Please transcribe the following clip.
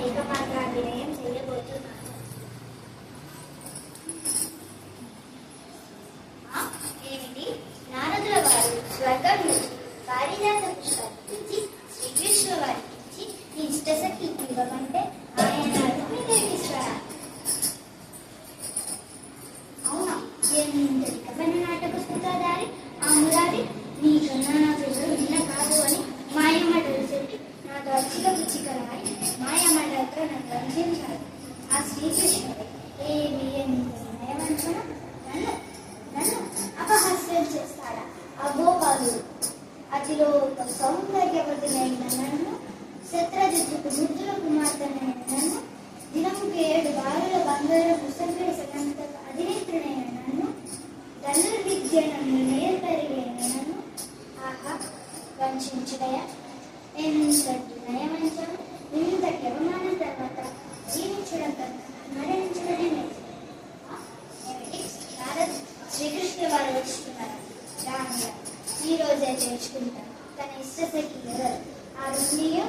ఏకపాత్రాభినయం చేయబోతున్నాను. ఏమిటి? నారదుల వారు స్వర్గం నుంచి పారిజాత పుష్పాన్ని ఇచ్చి శ్రీకృష్ణుల వారికి ఇచ్చి నీ ఇష్టసఖి ఇవ్వమంటే ఆయన నిర్మిస్తారా? అవునా? ఎంతటి కపన నాటక స్ఫుటాదారి ఆ మురారి నీకన్నా నా పిల్లలు నిన్న కాదు అని మాయమాటలు చెప్పి నాతో అచ్చిక పుచ్చికరాయి మాయమాటలతో నన్ను వంచాడు ఆ శ్రీకృష్ణుడు. ఏమి ఎంత నయవంచన! నన్ను నన్ను అపహాస్యం చేస్తాడా ఆ గోపాలుడు? అతిలో సౌందర్యవతులైన నన్ను, శత్రజిత్తుకు ముద్దుల కుమార్తెనైన నన్ను, దినముకు 7 బారుల బంగారు ముసంగడి సగంత అధినేత్రుడైన నన్ను, ధనుర్విద్య నన్ను నేర్పరిగైన నన్ను ఆహా వంచుడయా! ఎంతటి నయవంచం! ఇంతటి అవమానం తర్వాత జీవించడం కన్నా మరణించడమే లేదు. ఏమిటి? నారదు శ్రీకృష్ణుల వారు వచ్చుకున్నారు. రాను ఈ రోజే తెలుసుకుంటాను తన ఇష్టసఖి ఎవరు. ఆ రుక్మిణియో